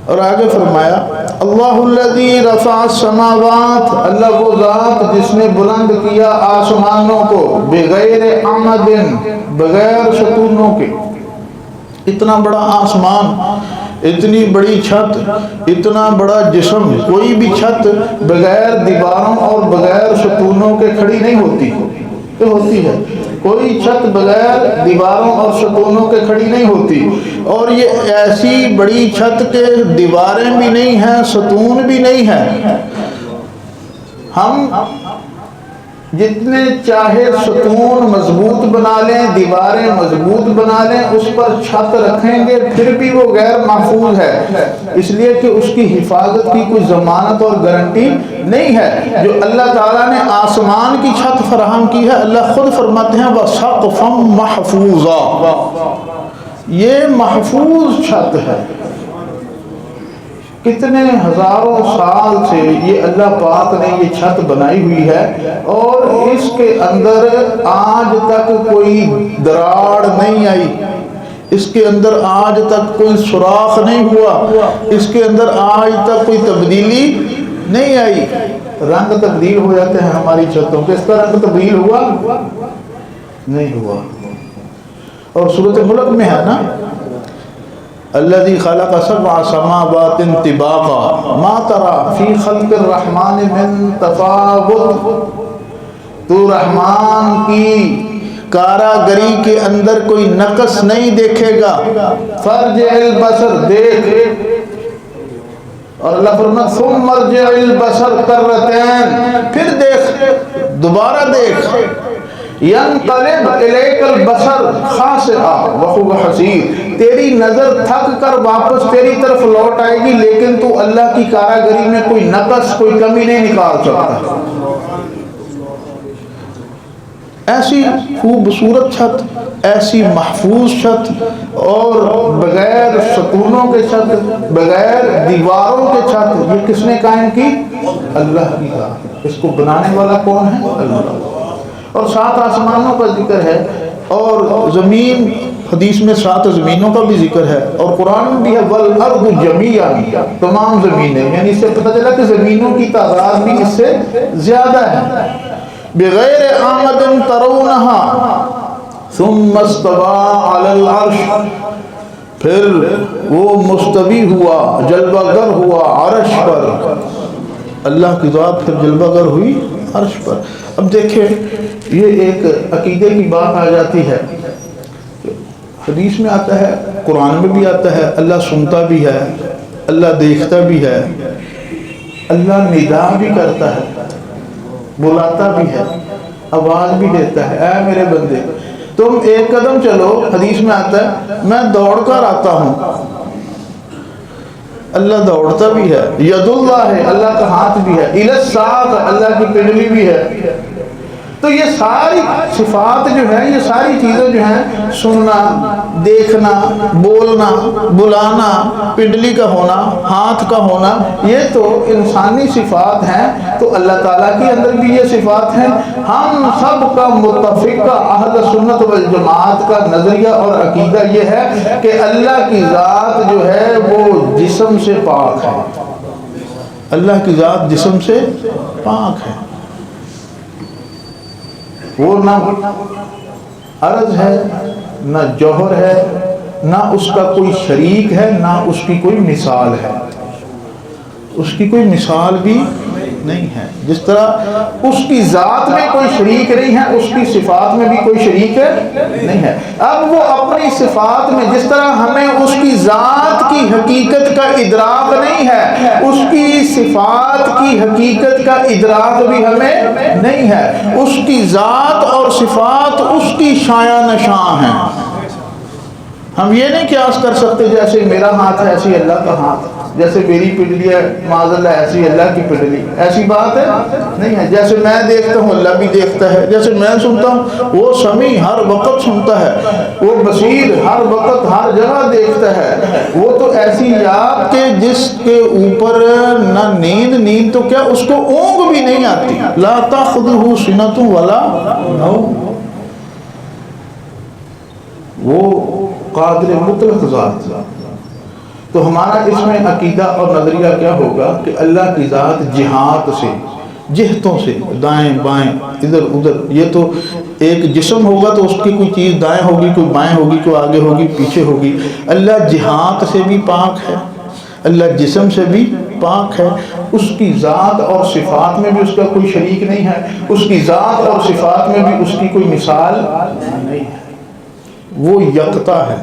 اور آگے فرمایا اللہ الذی رفع السماوات، اللہ وہ ذات جس نے بلند کیا آسمانوں کو، بغیر عمد، بغیر ستونوں کے۔ اتنا بڑا آسمان، اتنی بڑی چھت، اتنا بڑا جسم، کوئی بھی چھت بغیر دیواروں اور بغیر ستونوں کے کھڑی نہیں ہوتی، کہ ہوتی ہے؟ کوئی چھت بغیر دیواروں اور ستونوں کے کھڑی نہیں ہوتی۔ اور یہ ایسی بڑی چھت کے دیواریں بھی نہیں ہیں، ستون بھی نہیں ہیں۔ ہم جتنے چاہے ستون مضبوط بنا لیں، دیواریں مضبوط بنا لیں، اس پر چھت رکھیں گے پھر بھی وہ غیر محفوظ ہے، اس لیے کہ اس کی حفاظت کی کوئی ضمانت اور گارنٹی نہیں ہے۔ جو اللہ تعالیٰ نے آسمان کی چھت فراہم کی ہے، اللہ خود فرماتے ہیں وَسَقْفًا مَحْفُوظًا، یہ محفوظ چھت ہے۔ کتنے ہزاروں سال سے یہ اللہ پاک نے یہ چھت بنائی ہوئی ہے، اور اس کے اندر آج تک کوئی دراڑ نہیں آئی، اس کے اندر آج تک کوئی سوراخ نہیں ہوا، اس کے اندر آج تک کوئی تبدیلی نہیں آئی۔ رنگ تبدیل ہو جاتے ہیں ہماری چھتوں کے، اس کا رنگ تبدیل ہوا نہیں ہوا۔ اور سورۃ ملک میں ہے نا الذی خلق سبع سماوات طباقا ما تری فی خلق الرحمن من تفاوت، تو رحمان کی کاراگری کے اندر کوئی نقص نہیں دیکھے گا۔ فرجع البصر، دیکھ، اور اللہ فرماتا ثم ارجع البصر کرتین، پھر دیکھ، دوبارہ دیکھ، ینقلب الیک البصر خاسئا وہو حسیر، تیری نظر تھک کر واپس تیری طرف لوٹ آئے گی، لیکن تو اللہ کی کاراگری میں کوئی نقص، کوئی کمی نہیں نکال سکتا۔ ایسی خوبصورت چھت، ایسی محفوظ چھت، اور بغیر ستونوں کے چھت، بغیر دیواروں کے چھت، یہ کس نے قائم کی؟ اللہ کی ذات۔ اس کو بنانے والا کون ہے؟ اللہ۔ اور 7 آسمانوں کا ذکر ہے، اور زمین، حدیث میں 7 زمینوں کا بھی ذکر ہے، اور قرآن میں بھی ہے والارض جمیعا، تمام زمینیں، یعنی اس سے پتہ چلا کہ زمینوں کی تعداد بھی اس سے زیادہ ہے۔ بغیر عامد ترونہا ثم استوى علی العرش، پھر وہ مستوی ہوا، جلوہ گر ہوا عرش پر، اللہ کی ذات پھر جلوہ گر ہوئی عرش پر۔ اب دیکھیں، یہ ایک عقیدے کی بات آ جاتی ہے، حدیث میں آتا ہے، قرآن میں بھی آتا ہے، اللہ سنتا بھی ہے، اللہ دیکھتا بھی ہے، اللہ ندا بھی کرتا ہے، بلاتا بھی ہے، آواز بھی دیتا ہے، اے میرے بندے تم ایک قدم چلو، حدیث میں آتا ہے میں دوڑ کر آتا ہوں، اللہ دوڑتا بھی ہے، ید اللہ ہے، اللہ کا ہاتھ بھی ہے، الی الساق، اللہ کی پنڈلی بھی ہے۔ تو یہ ساری صفات جو ہیں، یہ ساری چیزیں جو ہیں، سننا، دیکھنا، بولنا، بلانا، پنڈلی کا ہونا، ہاتھ کا ہونا، یہ تو انسانی صفات ہیں، تو اللہ تعالیٰ کے اندر بھی یہ صفات ہیں۔ ہم سب کا متفقہ اہل سنت والجماعت کا نظریہ اور عقیدہ یہ ہے کہ اللہ کی ذات جو ہے وہ جسم سے پاک ہے، اللہ کی ذات جسم سے پاک ہے، وہ نہ عرض ہے، نہ جوہر ہے، نہ اس کا کوئی شریک ہے، نہ اس کی کوئی مثال ہے، اس کی کوئی مثال بھی نہیں ہے۔ جس طرح اس کی ذات میں کوئی شریک نہیں ہے، اس کی صفات میں بھی کوئی شریک نہیں ہے۔ اب وہ اپنی صفات میں، جس طرح ہمیں اس کی ذات کی حقیقت کا ادراک نہیں ہے، اس کی صفات کی حقیقت کا ادراک بھی ہمیں نہیں ہے۔ اس کی ذات اور صفات اس کی شایع نشاں ہیں۔ ہم یہ نہیں قیاس کر سکتے جیسے میرا ہاتھ ہے ایسی اللہ کا ہاتھ، جیسے میری پنڈلی ہے معاذ اللہ ایسی اللہ کی پنڈلی، ایسی بات ہے نہیں ہے۔ جیسے میں دیکھتا ہوں اللہ بھی دیکھتا ہے، جیسے میں سنتا ہوں وہ سمیع ہر وقت سنتا ہے، وہ بصیر ہر وقت ہر جگہ دیکھتا ہے۔ وہ تو ایسی یاد کہ جس کے اوپر نہ نیند تو کیا اس کو اونگ بھی نہیں آتی، لا تاخذہ سنۃ ولا نوم، وہ قادر مطلق ذات۔ تو ہمارا اس میں عقیدہ اور نظریہ کیا ہوگا کہ اللہ کی ذات جہات سے، جہتوں سے، دائیں بائیں ادھر ادھر، یہ تو ایک جسم ہوگا تو اس کی کوئی چیز دائیں ہوگی، کوئی بائیں ہوگی، کوئی آگے ہوگی، پیچھے ہوگی۔ اللہ جہات سے بھی پاک ہے، اللہ جسم سے بھی پاک ہے، اس کی ذات اور صفات میں بھی اس کا کوئی شریک نہیں ہے، اس کی ذات اور صفات میں بھی اس کی کوئی مثال نہیں ہے، وہ یکتا ہے۔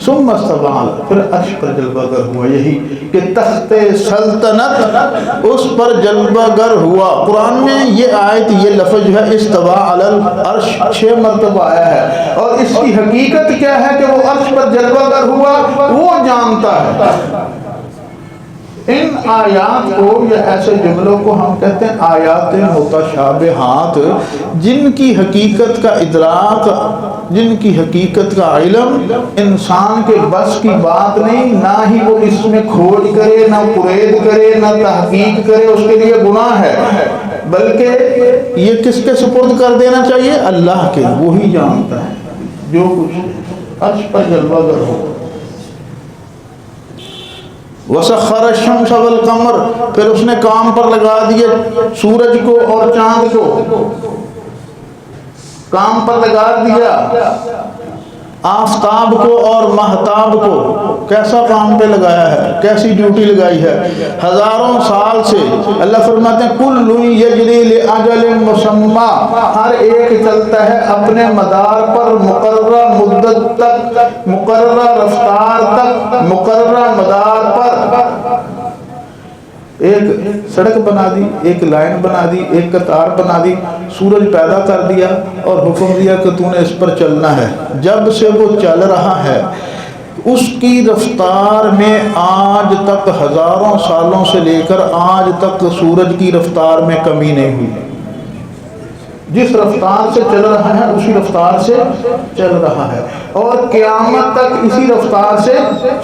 ثم استوى، پھر عرش پر جلوہ گر ہوا، یہی کہ تخت سلطنت اس پر جلوہ گر ہوا۔ قرآن میں یہ آیت، یہ لفظ جو ہے استوى علی العرش 6 مرتبہ آیا ہے، اور اس کی حقیقت کیا ہے کہ وہ عرش پر جلوہ گر ہوا وہ جانتا ہے۔ ان آیات کو یا ایسے جملوں کو ہم کہتے ہیں آیات متشابہات، جن کی حقیقت کا ادراک، جن کی حقیقت کا علم انسان کے بس کی بات نہیں، نہ ہی وہ اس میں کھوج کرے، نہ قرید کرے، نہ تحقیق کرے، اس کے لیے گناہ ہے، بلکہ یہ کس کے سپرد کر دینا چاہیے؟ اللہ کے، وہی جانتا ہے جو کچھ عرش پر جلوہ گر ہو۔ وَسَخَّرَ الشَّمْسَ وَالْقَمَرَ، پھر اس نے کام پر لگا دیا سورج کو اور چاند کو، کام پر لگا دیا آفتاب کو اور مہتاب کو۔ کیسا کام پہ لگایا ہے، کیسی ڈیوٹی لگائی ہے؟ ہزاروں سال سے اللہ فرماتے ہیں کُلٌّ یجری لأجل مسمى، ہر ایک چلتا ہے اپنے مدار پر، مقررہ مدت تک، مقررہ رفتار تک، مقررہ مدار پر۔ ایک سڑک بنا دی، ایک لائن بنا دی، ایک قطار بنا دی، سورج پیدا کر دیا اور حکم دیا کہ تو نے اس پر چلنا ہے۔ جب سے وہ چل رہا ہے اس کی رفتار میں آج تک ہزاروں سالوں سے لے کر آج تک سورج کی رفتار میں کمی نہیں ہوئی۔ جس رفتار سے چل رہا ہے اسی رفتار سے چل رہا ہے، اور قیامت تک اسی رفتار سے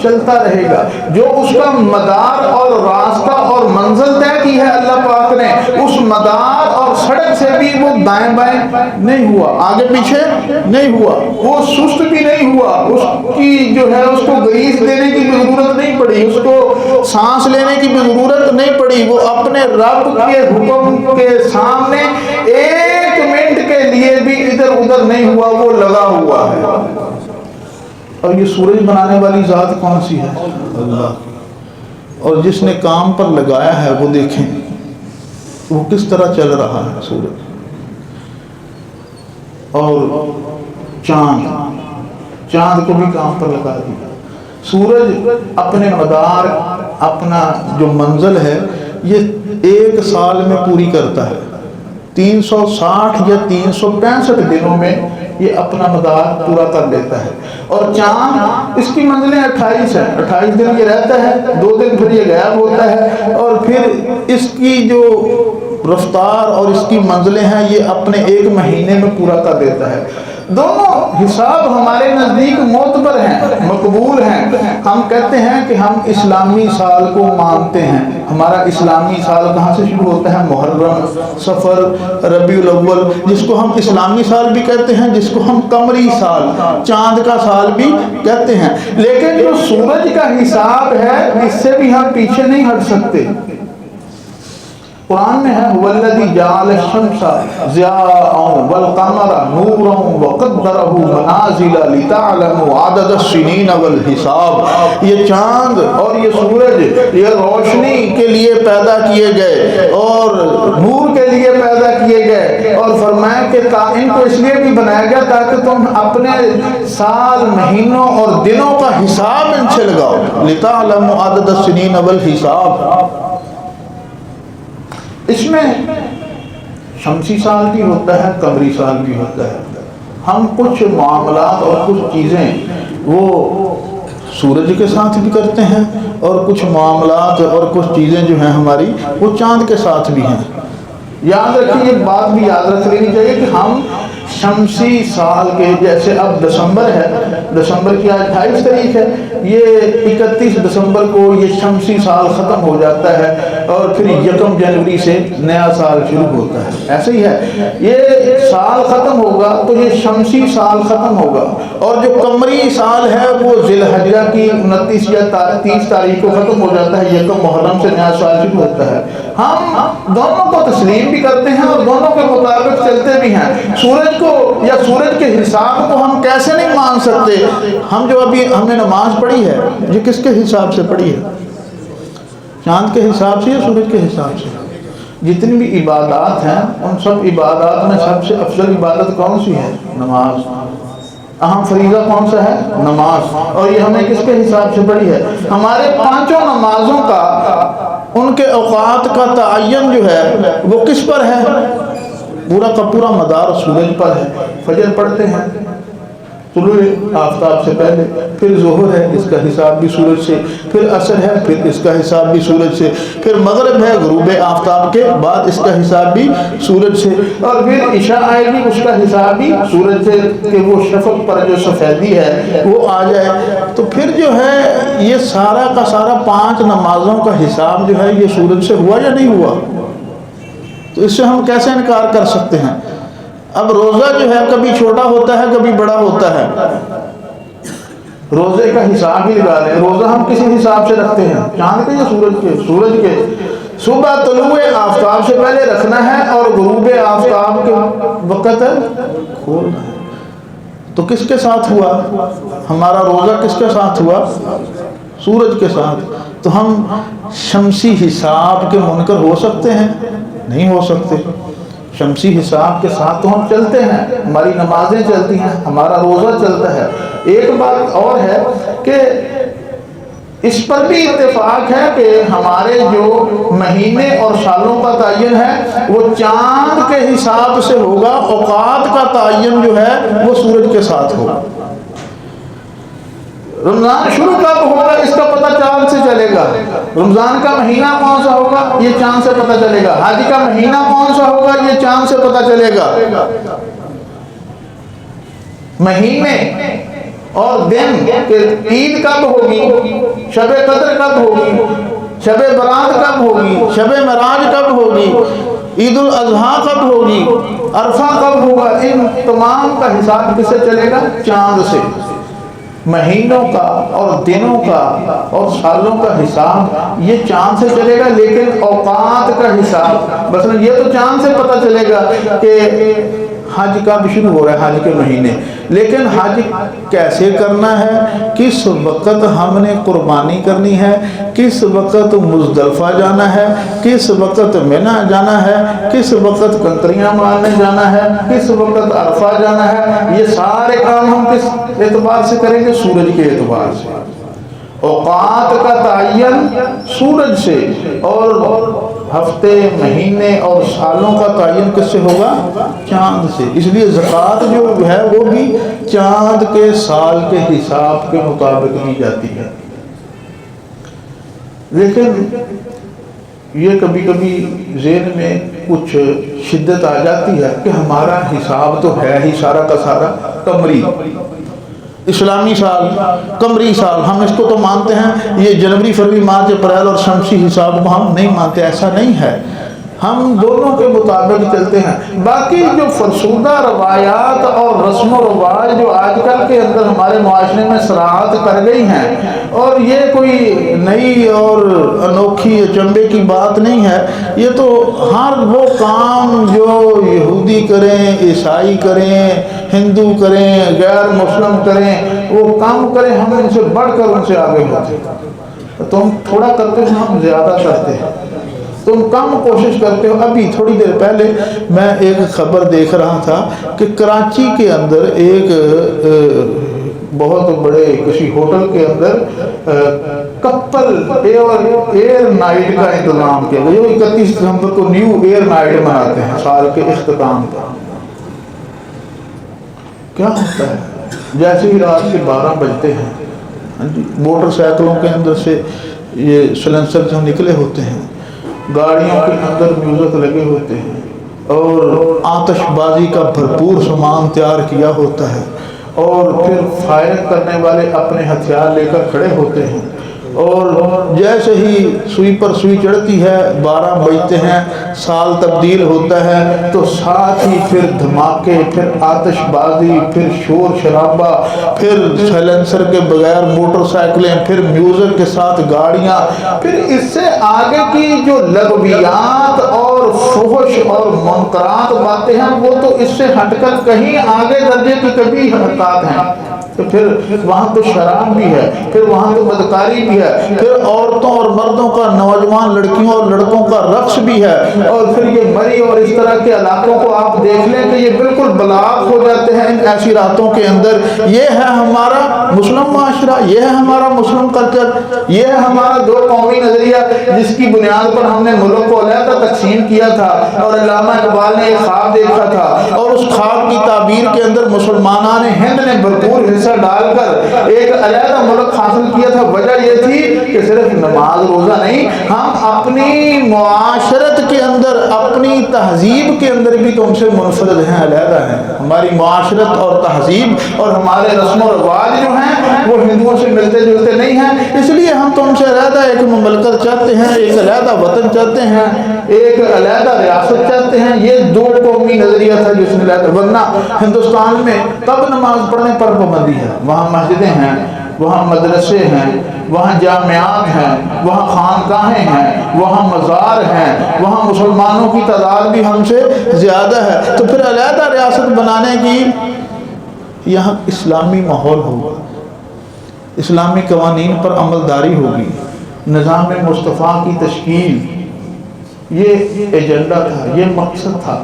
چلتا رہے گا۔ جو اس کا مدار اور راستہ اور منزل طے کی ہے اللہ پاک نے، اس مدار اور سڑک سے بھی وہ دائیں بائیں نہیں ہوا، آگے پیچھے نہیں ہوا، وہ سست بھی نہیں ہوا، اس کی جو ہے اس کو گریز دینے کی بھی ضرورت نہیں پڑی، اس کو سانس لینے کی بھی ضرورت نہیں پڑی۔ وہ اپنے رب کے حکم کے سامنے ایک منٹ کے لیے بھی ادھر ادھر نہیں ہوا، وہ لگا ہوا ہے۔ اور یہ سورج بنانے والی ذات کون سی ہے؟ اللہ۔ اور جس نے کام پر لگایا ہے وہ دیکھیں وہ کس طرح چل رہا ہے سورج۔ اور چاند کو بھی کام پر لگا دیا۔ سورج اپنے مدار، اپنا جو منزل ہے یہ 1 سال میں پوری کرتا ہے، 360 یا 365 دنوں میں یہ اپنا مدار پورا کر لیتا ہے۔ اور چاند، اس کی منزلیں 28 ہیں، 28 دن یہ رہتا ہے، 2 دن پھر یہ غائب ہوتا ہے، اور پھر اس کی جو رفتار اور اس کی منزلیں ہیں یہ اپنے 1 مہینے میں پورا کر دیتا ہے۔ دونوں حساب ہمارے نزدیک معتبر ہیں، مقبول ہیں۔ ہم کہتے ہیں کہ ہم اسلامی سال کو مانتے ہیں۔ ہمارا اسلامی سال کہاں سے شروع ہوتا ہے؟ محرم، صفر، ربیع الاول، جس کو ہم اسلامی سال بھی کہتے ہیں، جس کو ہم قمری سال، چاند کا سال بھی کہتے ہیں۔ لیکن جو سورج کا حساب ہے اس سے بھی ہم پیچھے نہیں ہٹ سکتے۔ قرآن میں ہے هو الذی جعل الشمس ضیاء والقمر نورا وقدرہ منازل لتعلموا عدد السنین والحساب۔ یہ چاند اور یہ سورج یہ روشنی کے لیے پیدا کیے گئے اور نور کے لیے پیدا کیے گئے، اور فرمایا کہ ان کو اس لیے بھی بنایا گیا تاکہ تم اپنے سال، مہینوں اور دنوں کا حساب ان سے لگاؤ، لتعلموا عدد السنین والحساب۔ اس میں شمسی سال بھی ہوتا ہے، قمری سال بھی ہوتا ہے۔ ہم کچھ معاملات اور کچھ چیزیں وہ سورج کے ساتھ بھی کرتے ہیں، اور کچھ معاملات اور کچھ چیزیں جو ہیں ہماری وہ چاند کے ساتھ بھی ہیں۔ یاد رکھیے، یہ بات بھی یاد رکھ لینی چاہیے کہ ہم شمسی سال کے، جیسے اب دسمبر ہے، دسمبر کی آج 28 تاریخ ہے، یہ 31 دسمبر کو یہ شمسی سال ختم ہو جاتا ہے، اور پھر 1 جنوری سے نیا سال شروع ہوتا ہے. ایسے ہی ہے، یہ سال ختم ہوگا تو یہ شمسی سال ختم ہوگا، اور جو قمری سال ہے وہ ذی الحجہ کی 29 یا 30 تاریخ کو ختم ہو جاتا ہے. 1 محرم سے نیا سال شروع ہوتا ہے. ہم دونوں کو تسلیم بھی کرتے ہیں اور دونوں کے مطابق چلتے بھی ہیں. سورج کو یا سورج کے حساب کو ہم کیسے نہیں مان سکتے؟ ہم جو ابھی ہم نے نماز پڑھی ہے یہ کس کے حساب سے پڑھی ہے؟ چاند کے حساب سے یا سورج کے حساب سے؟ جتنی بھی عبادات ہیں ان سب عبادات میں سب سے افضل عبادت کون سی ہے؟ نماز. اہم فریضہ کون سا ہے؟ نماز. اور یہ ہم نے کس کے حساب سے پڑھی ہے؟ ہمارے 5 نمازوں کا ان کے اوقات کا تعین جو ہے وہ کس پر ہے؟ پورا کا پورا مدار سورج پر ہے. فجر پڑھتے ہیں طلوع آفتاب سے پہلے، پھر ظہر ہے اس کا حساب بھی سورج سے، پھر عصر ہے پھر اس کا حساب بھی سورج سے، پھر مغرب ہے غروب آفتاب کے بعد اس کا حساب بھی سورج سے، اور پھر عشاء آئے گی اس کا حساب بھی سورج سے کہ وہ شفق پر جو سفیدی ہے وہ آ جائے. تو پھر جو ہے یہ سارا کا سارا 5 نمازوں کا حساب جو ہے یہ سورج سے ہوا یا نہیں ہوا؟ تو اس سے ہم کیسے انکار کر سکتے ہیں؟ اب روزہ جو ہے کبھی چھوٹا ہوتا ہے کبھی بڑا ہوتا ہے. روزے کا حساب ہی لگا لیں. روزہ ہم کسی حساب سے رکھتے ہیں؟ چاند کے یا سورج کے؟ سورج کے. صبح طلوع آفتاب سے پہلے رکھنا ہے اور غروب آفتاب کے وقت کھولنا ہے. تو کس کے ساتھ ہوا ہمارا روزہ؟ کس کے ساتھ ہوا؟ سورج کے ساتھ. تو ہم شمسی حساب کے منکر ہو سکتے ہیں؟ نہیں ہو سکتے. شمسی حساب کے ساتھ تو ہم چلتے ہیں، ہماری نمازیں چلتی ہیں، ہمارا روزہ چلتا ہے. ایک بات اور ہے کہ اس پر بھی اتفاق ہے کہ ہمارے جو مہینے اور سالوں کا تعین ہے وہ چاند کے حساب سے ہوگا، اوقات کا تعین جو ہے وہ سورج کے ساتھ ہوگا. رمضان شروع کب ہوگا اس کا پتہ چاند سے چلے گا. رمضان کا مہینہ کون سا ہوگا یہ چاند سے پتہ چلے گا. حج کا مہینہ کون سا ہوگا یہ چاند سے پتہ چلے گا. مہینے اور دن کہ عید کب ہوگی، شب قدر کب ہوگی، شب برات کب ہوگی، شب معراج کب ہوگی، عید الاضحیٰ کب ہوگی، عرفہ کب ہوگا، ان تمام کا حساب کس سے چلے گا؟ چاند سے. مہینوں کا اور دنوں کا اور سالوں کا حساب یہ چاند سے چلے گا، لیکن اوقات کا حساب مثلا یہ تو چاند سے پتہ چلے گا کہ حج کب شروع ہو رہا ہے، حج کے مہینے. لیکن حج کیسے کرنا ہے، کس وقت ہم نے قربانی کرنی ہے، کس وقت مزدلفہ جانا ہے، کس وقت منی جانا ہے، کس وقت کنکریاں مارنے جانا ہے، کس وقت عرفہ جانا ہے، یہ سارے کام ہم کس اعتبار سے کریں گے؟ سورج کے اعتبار سے. اوقات کا تعین سورج سے، اور ہفتے مہینے اور سالوں کا تعین کس سے ہوگا؟ چاند سے. اس لیے زکوٰۃ جو ہے وہ بھی چاند کے سال کے حساب کے مطابق دی جاتی ہے. لیکن یہ کبھی کبھی ذہن میں کچھ شدت آ جاتی ہے کہ ہمارا حساب تو ہے ہی سارا کا سارا قمری، اسلامی سال، قمری سال. ہم اس کو تو مانتے ہیں، یہ جنوری فروری مارچ اپریل اور شمسی حساب کو ہم نہیں مانتے. ایسا نہیں ہے، ہم دونوں کے مطابق چلتے ہیں. باقی جو فرسودہ روایات اور رسم و رواج جو آج کل کے اندر ہمارے معاشرے میں صراحت کر گئی ہیں، اور یہ کوئی نئی اور انوکھی چنبے کی بات نہیں ہے. یہ تو ہر وہ کام جو یہودی کریں، عیسائی کریں، ہندو کریں، غیر مسلم کریں، وہ کام کریں، ہم ان سے بڑھ کر ان سے آگے ہوتے ہیں. تم تھوڑا کرتے ہو، ہم زیادہ کرتے ہیں. تم کم کوشش کرتے ہو. ابھی تھوڑی دیر پہلے میں ایک خبر دیکھ رہا تھا کہ کراچی کے اندر ایک بہت بڑے کسی ہوٹل کے اندر کپل ایئر نائٹ کا انتظام کیا گیا. 31 دسمبر کو نیو ایئر نائٹ مناتے ہیں سال کے اختتام پر. کیا ہوتا ہے جیسے ہی رات کے 12 بجتے ہیں، موٹر سائیکلوں کے اندر سے یہ سلنسر جو نکلے ہوتے ہیں، گاڑیوں کے اندر میوزک لگے ہوتے ہیں، اور آتش بازی کا بھرپور سامان تیار کیا ہوتا ہے، اور پھر فائرنگ کرنے والے اپنے ہتھیار لے کر کھڑے ہوتے ہیں، اور جیسے ہی سوئی پر سوئی چڑھتی ہے 12 بجتے ہیں، سال تبدیل ہوتا ہے، تو ساتھ ہی پھر دھماکے، پھر آتش بازی، پھر شور شرابہ، پھر سائلنسر کے بغیر موٹر سائیکلیں، پھر میوزک کے ساتھ گاڑیاں، پھر اس سے آگے کی جو لغویات اور فحش اور منکرات باتیں ہیں وہ تو اس سے ہٹ کر کہیں آگے درجے کی کبھی حرکات ہیں۔ تو پھر وہاں تو شراب بھی ہے، پھر وہاں تو بدکاری بھی ہے، پھر عورتوں اور مردوں کا، نوجوان لڑکیوں اور لڑکوں کا رقص بھی ہے، اور پھر یہ مری اور اس طرح کے علاقوں کو آپ دیکھ لیں کہ یہ بالکل بلاغ ہو جاتے ہیں ان ایسی راتوں کے اندر۔ یہ ہے ہمارا مسلم معاشرہ، یہ ہے ہمارا مسلم کلچر، یہ ہے ہمارا دو قومی نظریہ جس کی بنیاد پر ہم نے ملک کو علیحدہ تقسیم کیا تھا، اور علامہ اقبال نے ایک خواب دیکھا تھا، اور اس خواب کی تعبیر کے اندر مسلمانان ہند نے بھرپور حصہ ڈال کر ایک علیحدہ ملک حاصل کیا تھا۔ وجہ یہ تھی کہ صرف نماز روزہ نہیں، ہم اپنی معاشرت کے اندر، اپنی تہذیب کے اندر بھی تم سے منفرد ہیں، علیحدہ ہیں۔ ہماری معاشرت اور تہذیب اور ہمارے رسم و رواج جو ہیں وہ ہندوؤں سے ملتے جلتے نہیں ہیں، اس لیے ہم تم سے علیحدہ ایک مملکت چاہتے ہیں، ایک علیحدہ وطن چاہتے ہیں، ایک علیحدہ ریاست چاہتے ہیں۔ یہ دو قومی نظریہ تھا جس نے علیحدہ، ورنہ ہندوستان میں تب نماز پڑھنے پر پابندی ہے، وہاں مسجدیں ہیں، وہاں مدرسے ہیں، وہاں جامعات ہیں، وہاں خانقاہیں ہیں، وہاں مزار ہیں، وہاں مسلمانوں کی تعداد بھی ہم سے زیادہ ہے۔ تو پھر علیحدہ ریاست بنانے کی، یہاں اسلامی ماحول ہوگا، اسلامی قوانین پر عمل داری ہوگی، نظام مصطفیٰ کی تشکیل، یہ ایجنڈا تھا، یہ مقصد تھا۔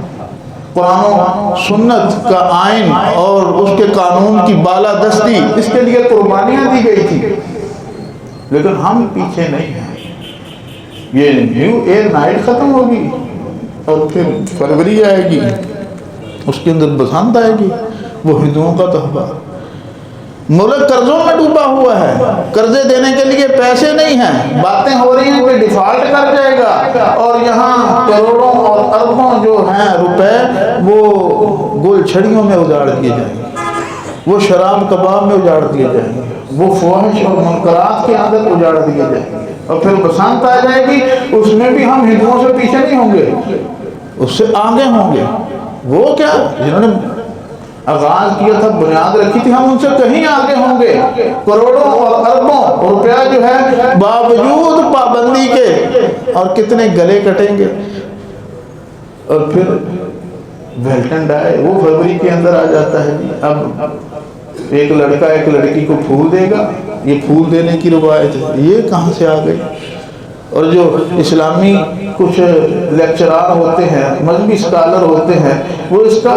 قرآن و سنت کا آئین اور اس کے قانون کی بالادستی، اس کے لیے قربانیاں دی گئی تھی، لیکن ہم پیچھے نہیں ہیں۔ یہ نیو ایئر نائٹ ختم ہوگی اور پھر فروری آئے گی، اس کے اندر بسنت آئے گی، وہ ہندوؤں کا تحفہ۔ ملک قرضوں میں ڈوبا ہوا ہے، قرضے دینے کے لیے پیسے نہیں ہیں، باتیں ہو رہی ہیں کہ ڈیفالٹ کر جائے گا، اور یہاں کروڑوں اور اربوں جو ہیں روپے وہ گل چھڑیوں میں اجاڑ دیے جائیں گے، وہ شراب کباب میں اجاڑ دیے جائیں گے، وہ فحش اور منکرات کے اندر اجاڑ دیے جائیں گے، اور پھر بسنت آ جائے گی، اس میں بھی ہم ہندوؤں سے پیچھے نہیں ہوں گے، اس سے آگے ہوں گے۔ وہ کیا جنہوں نے آغاز کیا تھا، بنیاد رکھی تھی، ہم ان سے کہیں آگے ہوں گے۔ کروڑوں اور اربوں روپیہ جو ہے باوجود پابندی کے، اور کتنے گلے کٹیں گے۔ اور پھر ویلٹن ڈے وہ فروری کے اندر آ جاتا ہے۔ اب ایک لڑکا ایک لڑکی کو پھول دے گا، یہ پھول دینے کی روایت ہے، یہ کہاں سے آ گئی؟ اور جو اسلامی کچھ لیکچرار ہوتے ہیں، مذہبی اسکالر ہوتے ہیں، وہ اس کا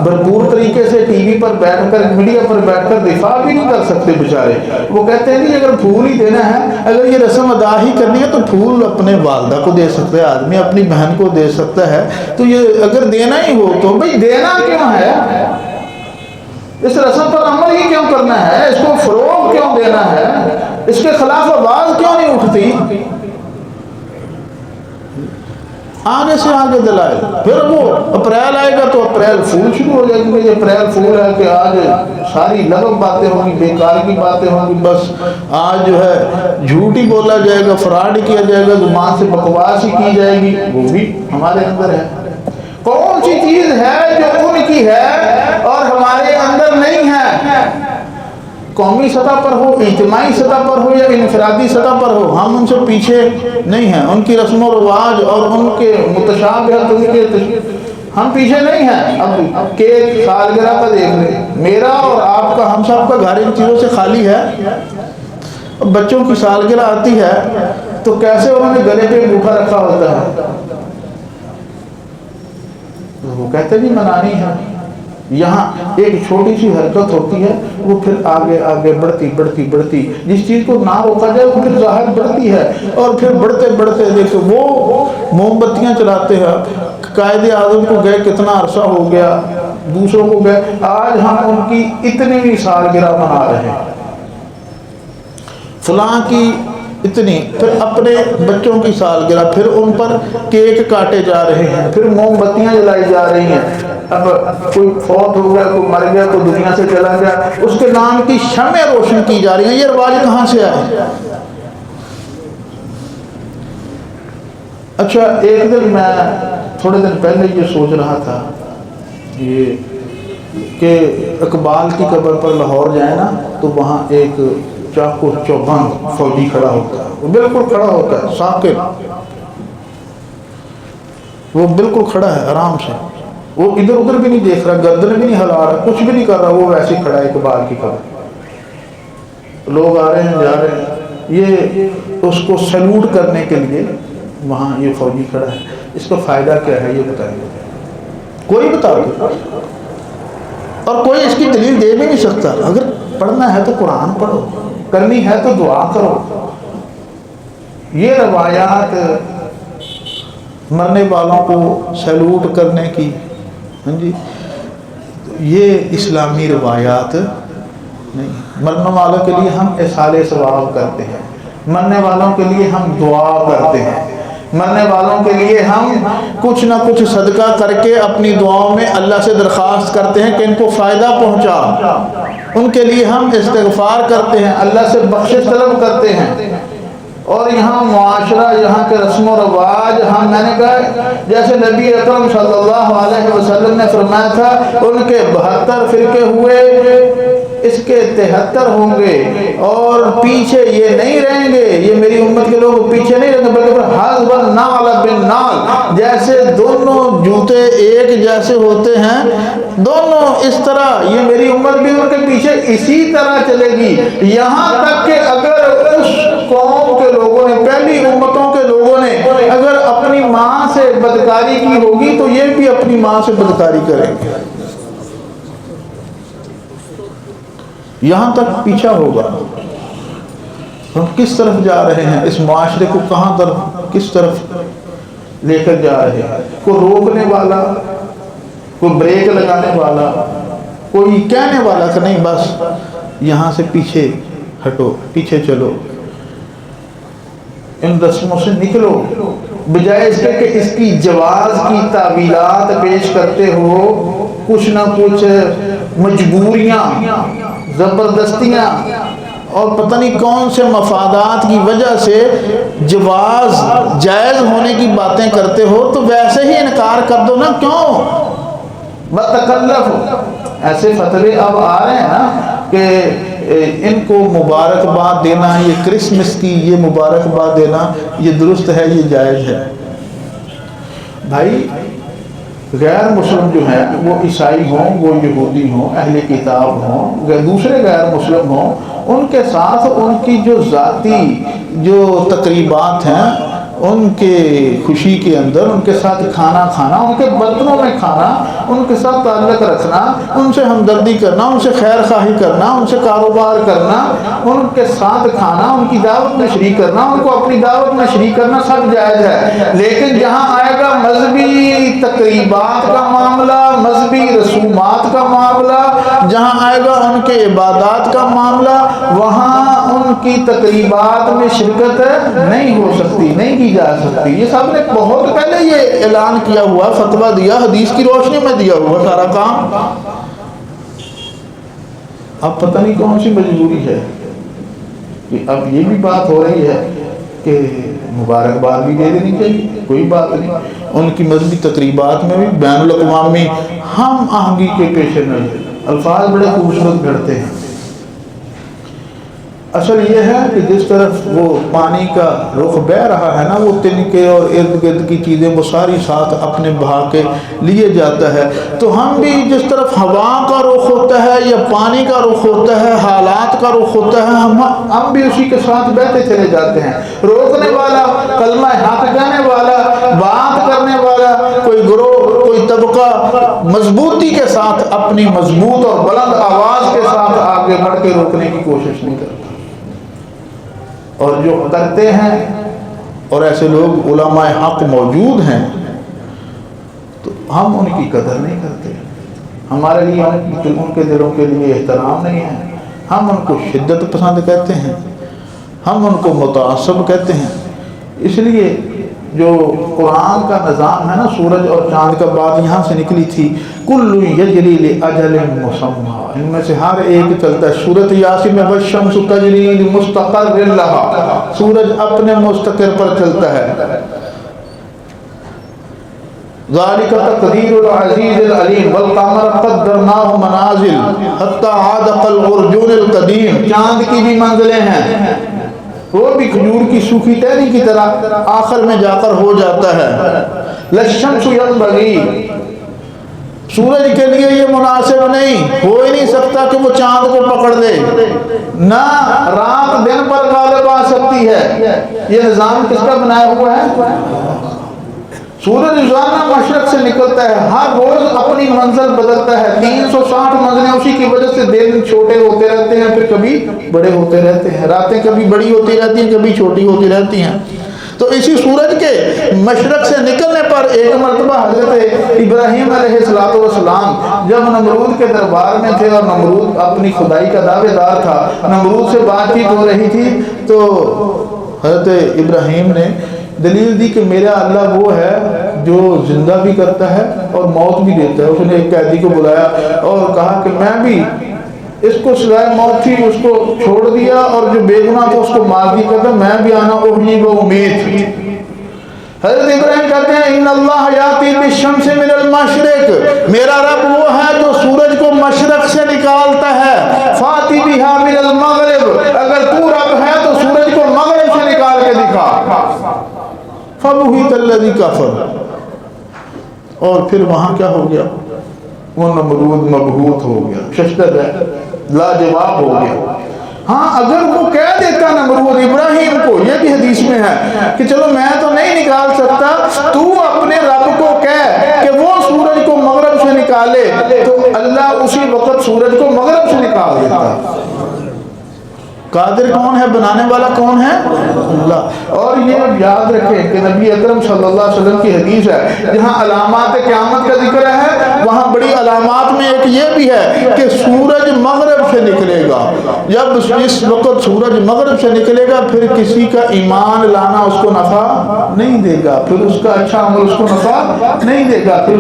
بھرپور طریقے سے ٹی وی پر بیٹھ کر، میڈیا پر بیٹھ کر دفاع بھی نہیں کر سکتے بیچارے۔ وہ کہتے ہیں کہ اگر پھول ہی دینا ہے، اگر یہ رسم ادا ہی کرنی ہے تو پھول اپنے والدہ کو دے سکتا ہے آدمی، اپنی بہن کو دے سکتا ہے، تو یہ اگر دینا ہی ہو تو بھئی دینا کیوں ہے؟ اس رسم پر عمل ہی کیوں کرنا ہے؟ اس کو فروغ کیوں دینا ہے؟ اس کے خلاف آواز کیوں نہیں اٹھتی؟ آگے سے آگے دلائل۔ پھر وہ اپریل آئے گا تو اپریل فول شروع ہو جائے گا، یہ اپریل فول ہے کہ آج ساری لغو باتیں ہوں گی، بیکار کی باتیں ہوں گی، بس آج جو ہے جھوٹ ہی بولا جائے گا، فراڈ ہی کیا جائے گا، زبان سے بکواس ہی کی جائے گی۔ وہ بھی ہمارے اندر ہے۔ کون سی چیز ہے جو ان کی ہے اور ہمارے اندر نہیں ہے؟ قومی سطح پر ہو، اجتماعی سطح پر ہو یا انفرادی سطح پر ہو، ہم ان سے پیچھے نہیں ہیں۔ ان کی رسم و رواج اور ان کے متشابہت، ان کے ہم پیچھے نہیں ہیں۔ اب کیک سالگرہ کا دیکھ لیں، میرا اور آپ کا، ہم سب کا گھر ان چیزوں سے خالی ہے۔ بچوں کی سالگرہ آتی ہے تو کیسے انہوں نے گلے پہ انگوٹھا رکھا ہوتا ہے، وہ کہتے بھی منانی ہے۔ یہاں ایک چھوٹی سی حرکت ہوتی ہے، وہ پھر آگے آگے بڑھتی بڑھتی بڑھتی، جس چیز کو نہ روکا جائے وہ پھر ظاہر بڑھتی ہے، اور پھر بڑھتے بڑھتے دیکھو وہ موم بتیاں چلاتے ہیں۔ قائد اعظم کو گئے کتنا عرصہ ہو گیا، دوسروں کو گئے، آج ہم ان کی اتنی سالگرہ منا رہے ہیں، فلاں کی اتنی، پھر اپنے بچوں کی سالگرہ، پھر ان پر کیک کاٹے جا رہے ہیں، پھر موم بتیاں جلائی جا رہی ہیں۔ اب کوئی فوت ہو گیا، کوئی مر گیا، کوئی دنیا سے چلا گیا، اس کے نام کی شمع روشن کی جا رہی ہیں۔ یہ رواج کہاں سے آئے؟ اچھا ایک دن میں تھوڑے دن پہلے یہ سوچ رہا تھا یہ کہ اقبال کی قبر پر لاہور جائیں نا تو وہاں ایک چاقو چوبند فوجی کھڑا ہوتا ہے، وہ بالکل کھڑا ہوتا ہے ساکت، وہ بالکل کھڑا ہے آرام سے، وہ ادھر ادھر بھی نہیں دیکھ رہا، گردن بھی نہیں ہلا رہا، کچھ بھی نہیں کر رہا، وہ ویسے ہی کھڑا ہے اقبال کی قبر۔ لوگ آ رہے ہیں جا رہے ہیں، یہ اس کو سیلوٹ کرنے کے لیے وہاں یہ فوجی کھڑا ہے۔ اس کا فائدہ کیا ہے یہ بتائیے، کوئی بتا دو، اور کوئی اس کی دلیل دے بھی نہیں سکتا۔ اگر پڑھنا ہے تو قرآن پڑھو، کرنی ہے تو دعا کرو۔ یہ روایات مرنے والوں کو سیلوٹ کرنے کی، ہاں جی، یہ اسلامی روایات نہیں۔ مرنے والوں کے لیے ہم احسال ثواب کرتے ہیں، مرنے والوں کے لیے ہم دعا کرتے ہیں، مرنے والوں کے لیے ہم کچھ نہ کچھ صدقہ کر کے اپنی دعاؤں میں اللہ سے درخواست کرتے ہیں کہ ان کو فائدہ پہنچا، ان کے لیے ہم استغفار کرتے ہیں، اللہ سے بخشش طلب کرتے ہیں۔ اور یہاں معاشرہ، یہاں کے رسم و رواج، میں نے کہا جیسے نبی اکرم صلی اللہ علیہ وسلم نے فرمایا تھا ان کے 72 فرقے ہوئے، اس کے 73 ہوں گے، اور پیچھے یہ نہیں رہیں گے، یہ میری امت کے لوگ پیچھے نہیں رہیں گے، بلکہ حذف النعل بالنعل، جیسے دونوں جوتے ایک جیسے ہوتے ہیں، دونوں اس طرح یہ میری امت بھی ان کے پیچھے اسی طرح چلے گی، یہاں تک کہ اگر اس قوم کے لوگوں نے، پہلی امتوں کے لوگوں نے اگر اپنی ماں سے بدکاری کی ہوگی تو یہ بھی اپنی ماں سے بدکاری کریں گے، یہاں تک پیچھا ہوگا۔ ہم کس طرف جا رہے ہیں، اس معاشرے کو کہاں طرف، کس طرف لے کر جا رہے ہیں؟ کوئی روکنے والا، کوئی بریک لگانے والا، کوئی کہنے والا کہ نہیں بس یہاں سے پیچھے ہٹو، پیچھے چلو، ان رسموں سے نکلو، بجائے اس کے کہ اس کی جواز کی تعویلات پیش کرتے ہو، کچھ نہ کچھ مجبوریاں، زبردستیاں اور پتہ نہیں کون سے مفادات کی وجہ سے جواز جائز ہونے کی باتیں کرتے ہو، تو ویسے ہی انکار کر دو نا، کیوں بتکلف؟ ایسے فتوے اب آ رہے ہیں نا کہ ان کو مبارکباد دینا، یہ کرسمس کی یہ مبارکباد دینا یہ درست ہے، یہ جائز ہے۔ بھائی غیر مسلم جو ہیں، وہ عیسائی ہوں، وہ یہودی ہوں، اہل کتاب ہوں، دوسرے غیر مسلم ہوں، ان کے ساتھ ان کی جو ذاتی جو تقریبات ہیں، ان کے خوشی کے اندر ان کے ساتھ کھانا کھانا، ان کے برتنوں میں کھانا، ان کے ساتھ تعلق رکھنا، ان سے ہمدردی کرنا، ان سے خیر خواہی کرنا، ان سے کاروبار کرنا، ان کے ساتھ کھانا، ان کی دعوت میں شریک کرنا، ان کو اپنی دعوت میں شریک کرنا سب جائز ہے۔ لیکن جہاں آئے گا مذہبی تقریبات کا معاملہ، مذہبی رسومات کا معاملہ، جہاں آئے گا ان کے عبادات کا معاملہ، وہاں ان کی تقریبات میں شرکت نہیں ہو سکتی، نہیں کی جا سکتی۔ یہ سب نے بہت پہلے یہ اعلان کیا ہوا، فتویٰ دیا، حدیث کی روشنی میں دیا ہوا سارا کام۔ اب پتہ نہیں کون سی مجبوری ہے کہ اب یہ بھی بات ہو رہی ہے کہ مبارکباد بھی دے دینی چاہیے، کوئی بات نہیں، ان کی مذہبی تقریبات میں بھی بین الاقوامی ہم آہنگی کے پیش نظر الفاظ بڑے خوبصورت گھڑتے ہیں۔ اصل یہ ہے کہ جس طرف وہ پانی کا رخ بہ رہا ہے نا، وہ تنکے اور ارد گرد کی چیزیں وہ ساری ساتھ اپنے بہا کے لیے جاتا ہے، تو ہم بھی جس طرف ہوا کا رخ ہوتا ہے یا پانی کا رخ ہوتا ہے، حالات کا رخ ہوتا ہے، ہم بھی اسی کے ساتھ بہتے چلے جاتے ہیں۔ روکنے والا، کلمہ حق کہنے والا، بات کرنے والا کوئی گروہ، کوئی طبقہ مضبوطی کے ساتھ، اپنی مضبوط اور بلند آواز کے ساتھ آگے بڑھ کے روکنے کی کوشش نہیں کرتا، اور جو کرتے ہیں، اور ایسے لوگ علماء حق موجود ہیں، تو ہم ان کی قدر نہیں کرتے، ہمارے لیے ان کے دلوں کے لیے احترام نہیں ہے، ہم ان کو شدت پسند کہتے ہیں، ہم ان کو متعصب کہتے ہیں۔ اس لیے جو قرآن کا نظام ہے نا، سورج اور چاند کا بات یہاں سے نکلی تھی، کل یجری لاجل مسمى، ان میں سے ہر ایک چلتا ہے۔ سورۃ یاسین میں والشمس تجری لمستقر لها، سورج اپنے مستقر پر چلتا ہے، ذالک تقدیر العزیز العلیم والقمر قدرناہ منازل حتی عاد کالعرجون القدیم. چاند کی بھی منزلیں ہیں، وہ بھی کھجور کی سوکھی ٹہنی کی طرح آخر میں جا کر ہو جاتا ہے. للشمس ينبغي، سورج کے لیے یہ مناسب نہیں، ہو ہی نہیں سکتا کہ وہ چاند کو پکڑ لے، نہ رات دن پر غالب آ سکتی ہے. یہ نظام کس کا بنایا ہوا ہے؟ سورج روزانہ مشرق سے نکلتا ہے، ہر روز اپنی منزل بدلتا ہے. 360 منزلیں، اسی کی وجہ سے دن چھوٹے ہوتے رہتے ہیں، پھر کبھی بڑے ہوتے رہتے ہیں، راتیں کبھی بڑی ہوتی رہتی ہیں، کبھی چھوٹی ہوتی رہتی ہیں. تو اسی سورج کے مشرق سے نکلنے پر ایک مرتبہ حضرت ابراہیم علیہ السلام جب نمرود کے دربار میں تھے اور نمرود اپنی خدائی کا دعوے دار تھا، نمرود سے بات چیت ہو رہی تھی، تو حضرت ابراہیم نے دلیل دی کہ میرا اللہ وہ ہے جو زندہ بھی کرتا ہے اور موت بھی دیتا ہے. اس نے ایک قیدی کو بلایا اور کہا کہ میں بھی اس کو سزائے موت تھی، اس کو چھوڑ دیا، اور جو بے گناہ تھا اس کو مار دی، کہتا میں بھی آنا احیی و امید. حضرت ابراہیم کہتے ہیں ان اللہ یاتی بالشمس من المشرق، میرا رب وہ ہے جو سورج کو مشرق سے نکالتا ہے. فاتی بہا من المغرب، اگر تو رب ہے تو سورج کو مغرب سے نکال کے دکھا. فبہت الذی کفر، اور پھر وہاں کیا ہو گیا؟ وہ نمرود مبہوت ہو گیا، ششدر ہے، لاجواب ہو گیا. ہاں اگر وہ کہہ دیتا نمرود ابراہیم کو، یہ بھی حدیث میں ہے کہ چلو میں تو نہیں نکال سکتا، تو اپنے رب کو کہہ کہ وہ سورج کو مغرب سے نکالے، تو اللہ اسی وقت سورج کو مغرب سے نکال دیتا. قادر کون ہے؟ بنانے والا کون ہے؟ اللہ. اور یہ یاد رکھیں کہ نبی اکرم صلی اللہ علیہ وسلم کی حدیث ہے، جہاں علامات قیامت کا ذکر ہے وہاں بڑی علامات میں ایک یہ بھی ہے کہ سورج مغرب سے نکلے گا. جب اس وقت سورج مغرب سے نکلے گا پھر کسی کا ایمان لانا اس کو نفع نہیں دے گا، پھر اس کا اچھا عمل اس کو نفع نہیں دے گا، پھر